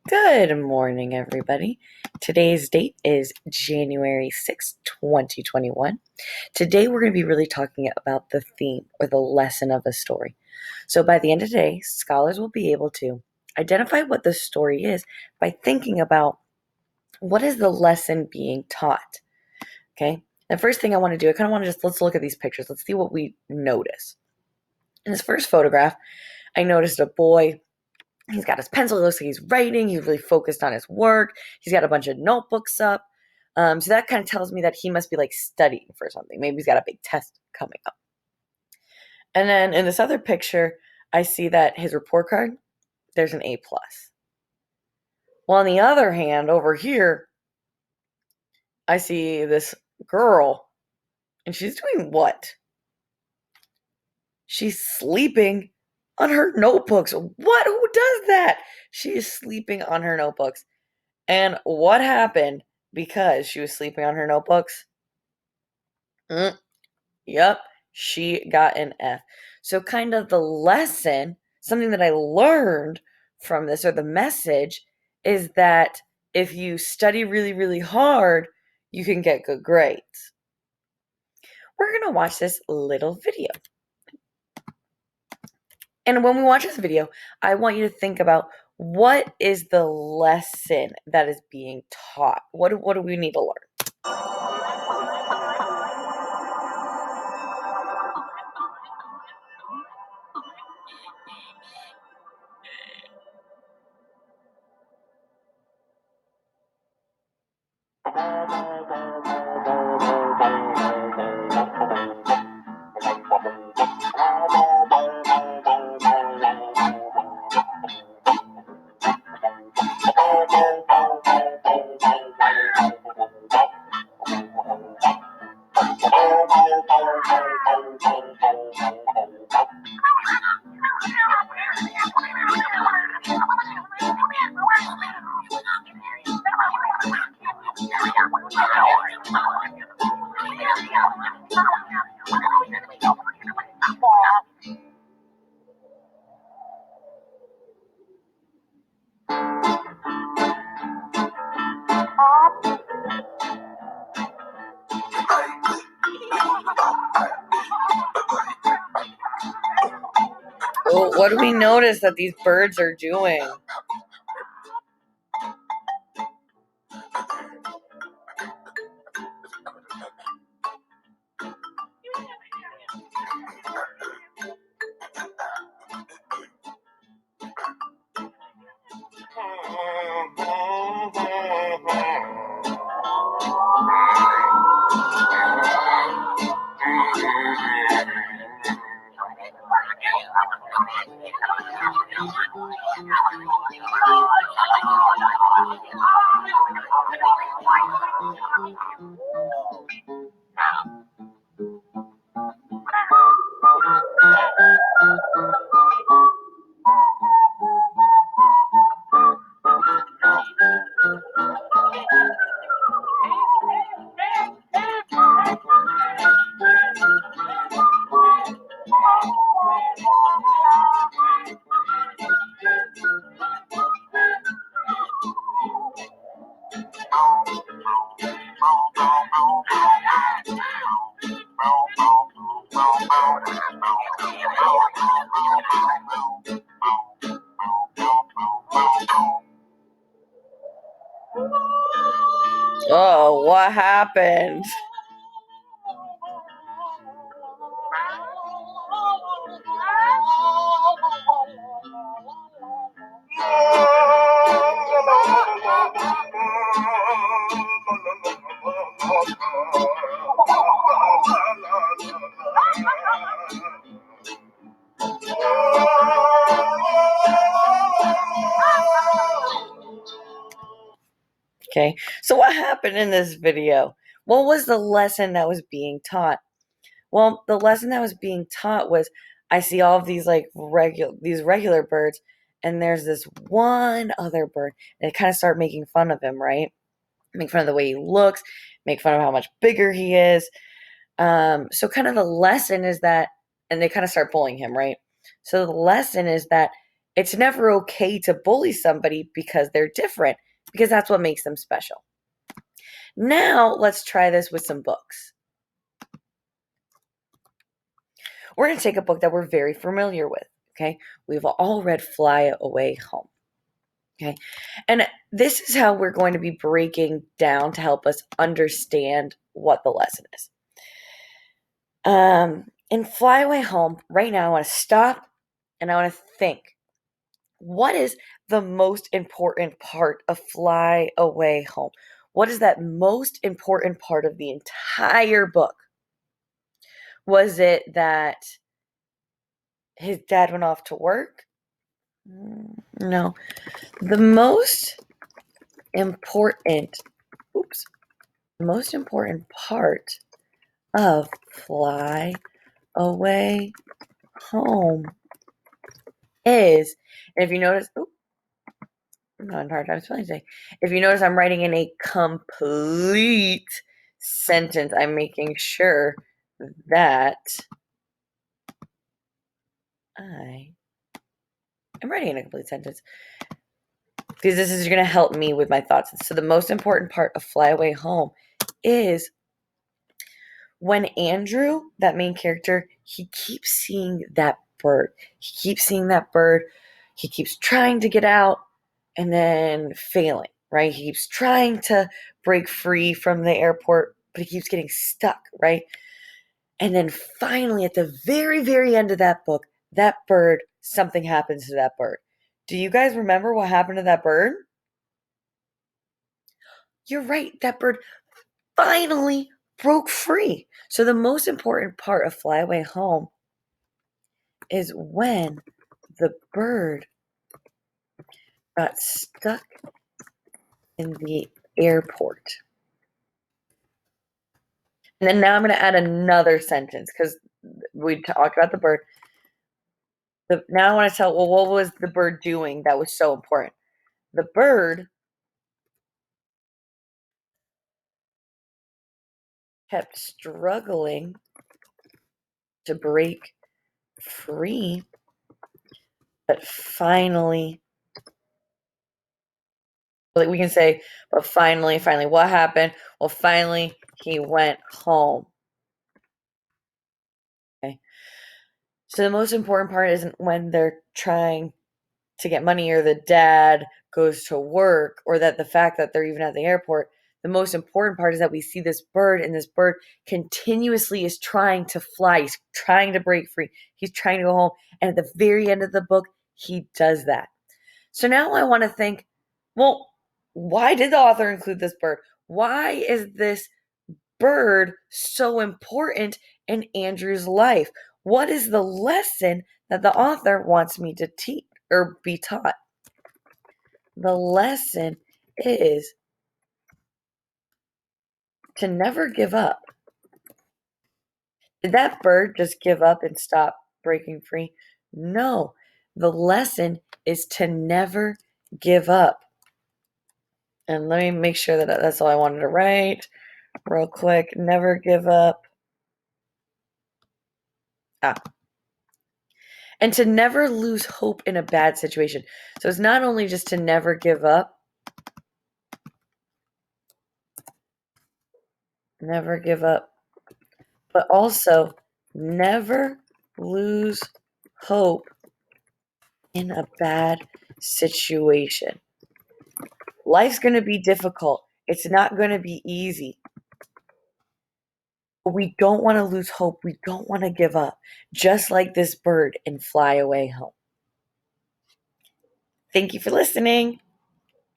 Good morning, everybody. Today's date is January 6th, 2021. Today, we're going to be really talking about the theme or the lesson of a story. So, by the end of today, scholars will be able to identify what the story is by thinking about what is the lesson being taught. Okay. The first thing I want to do, I kind of want to let's look at these pictures. Let's see what we notice. In this first photograph, I noticed a boy. He's got his pencil. It looks like he's writing. He's really focused on his work. He's got a bunch of notebooks up. So that kind of tells me that he must be like studying for something. Maybe he's got a big test coming up. And then in this other picture, I see that his report card, there's an A+. Well, on the other hand, over here, I see this girl, and she's doing what? She's sleeping on her notebooks. What? Who does that? She is sleeping on her notebooks. And what happened because she was sleeping on her notebooks? Yep, she got an F. So kind of the lesson, something that I learned from this, or the message, is that if you study really, really hard, you can get good grades. We're going to watch this little video. And when we watch this video, I want you to think about what is the lesson that is being taught? What do we need to learn? Oh, what do we notice that these birds are doing? Oh, what happened? Okay, so what happened in this video? What was the lesson that was being taught? Well, the lesson that was being taught was I see all of these regular birds, and there's this one other bird, and they kind of start making fun of him, right? Make fun of the way he looks, make fun of how much bigger he is. So kind of the lesson is that, and they kind of start bullying him, right? So the lesson is that It's never okay to bully somebody because they're different, because that's what makes them special. Now, let's try this with some books. We're going to take a book that we're very familiar with, okay? We've all read Fly Away Home, okay? And this is how we're going to be breaking down to help us understand what the lesson is. In Fly Away Home, right now, I want to stop and I want to think, what is the most important part of Fly Away Home? What is that most important part of the entire book? Was it that his dad went off to work? No. The important, most important part of Fly Away Home is, and if you notice, I'm having a hard time spelling today. If you notice, I'm writing in a complete sentence. I'm making sure that I am writing in a complete sentence, because this is going to help me with my thoughts. So the most important part of Fly Away Home is when Andrew, that main character, he keeps seeing that bird. He keeps seeing that bird. He keeps trying to get out and then failing, right? He keeps trying to break free from the airport, but he keeps getting stuck, right? And then finally, at the very, very end of that book, that bird, something happens to that bird. Do you guys remember what happened to that bird? You're right. That bird finally broke free. So the most important part of Fly Away Home is when the bird got stuck in the airport. And then now I'm going to add another sentence because we talked about the bird. Now I want to tell, well, what was the bird doing that was so important? The bird kept struggling to break free, but finally, like we can say, but finally, what happened? Well, finally, he went home. Okay. So the most important part isn't when they're trying to get money or the dad goes to work or that the fact that they're even at the airport. The most important part is that we see this bird, and this bird continuously is trying to fly. He's trying to break free. He's trying to go home. And at the very end of the book, he does that. So now I want to think, well, why did the author include this bird? Why is this bird so important in Andrew's life? What is the lesson that the author wants me to teach or be taught? The lesson is to never give up. Did that bird just give up and stop breaking free? No. The lesson is to never give up. And let me make sure that that's all I wanted to write real quick. Never give up. And to never lose hope in a bad situation. So it's not only just to never give up, but also never lose hope in a bad situation. Life's going to be difficult. It's not going to be easy. But we don't want to lose hope. We don't want to give up. Just like this bird in Fly Away Home. Thank you for listening.